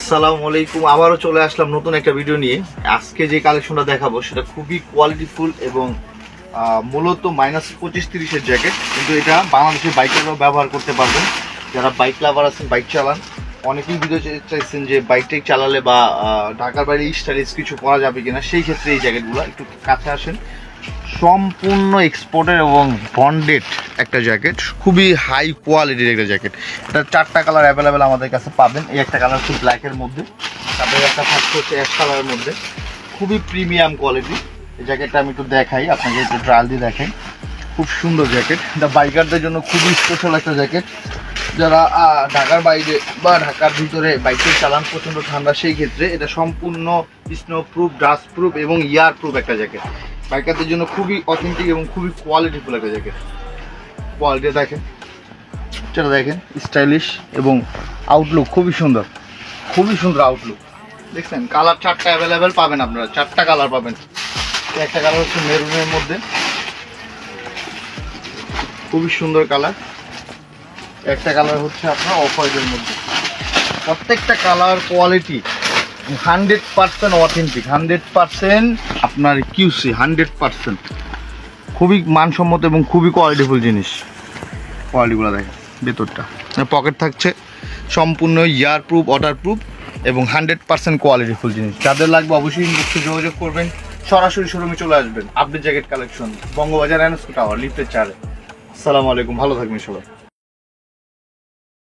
আসসালামু আলাইকুম, আবারও চলে আসলাম নতুন একটা ভিডিও নিয়ে। আজকে যে কালেকশনটা দেখাবো সেটা খুবই কোয়ালিটিফুল এবং মূলত -25-30-এর জ্যাকেট, কিন্তু এটা বাংলাদেশের বাইকাররাও ব্যবহার করতে পারবেন। যারা বাইক লাভার আছেন, বাইক চালান, অনেকেই ভিডিও চাইছেন যে বাইকটাই চালালে বা ঢাকার বাইরে স্টাইলিশ কিছু করা যাবে কিনা, সেই ক্ষেত্রে এই জ্যাকেটগুলো একটু কাছে আসেন। সম্পূর্ণ এক্সপোর্টের এবং বন্ডেড একটা জ্যাকেট, খুবই হাই কোয়ালিটির একটা জ্যাকেট। এটা 4টা কালার অ্যাভেলেবেল আমাদের কাছে পাবেন। এই একটা কালার হচ্ছে ব্ল্যাকের মধ্যে, তারপরে একটা থাকছে হচ্ছে অ্যাশ কালারের মধ্যে, খুবই প্রিমিয়াম কোয়ালিটি। এই জ্যাকেটটা আমি একটু দেখাই আপনাকে, একটু ট্রায়াল দিয়ে দেখাই। খুব সুন্দর জ্যাকেট, এটা বাইকারদের জন্য খুবই স্পেশাল একটা জ্যাকেট। যারা ঢাকার বাইরে বা ঢাকার ভিতরে বাইকে চালান, প্রচণ্ড ঠান্ডা, সেই ক্ষেত্রে এটা সম্পূর্ণ স্নো প্রুফ, ডাস্ট প্রুফ এবং ইয়ার প্রুফ একটা জ্যাকেট। বাইকারদের জন্য খুবই অথেন্টিক এবং খুবই কোয়ালিটিফুল একটা জ্যাকেট। কোয়ালিটি দেখেন, সেটা দেখেন, স্টাইলিশ এবং আউটলুক খুবই সুন্দর, খুবই সুন্দর আউটলুক। দেখছেন, কালার 4টা অ্যাভেলেবেল পাবেন আপনারা, 4টা কালার পাবেন। একটা কালার হচ্ছে মেরুনের মধ্যে, খুবই সুন্দর কালার। একটা কালার হচ্ছে আপনার অফ হোয়াইটের মধ্যে। প্রত্যেকটা কালার কোয়ালিটি 100% অথেন্টিক, 100% আপনার কিউসি, 100% খুবই মানসম্মত এবং খুবই কোয়ালিটিফুল জিনিস। কোয়ালিটিগুলো দেখেন, ভেতরটা পকেট থাকছে, সম্পূর্ণ ইয়ার প্রুফ, ওয়াটার প্রুফ এবং 100% কোয়ালিটিফুল জিনিস। যাদের লাগবে অবশ্যই ইনবক্সে যোগাযোগ করবেন, সরাসরি শোরুমে চলে আসবেন। Update jacket collection, Bangabazar NSP tower, লিফটের 4। আসসালামু আলাইকুম, ভালো থাকবেন সবাই।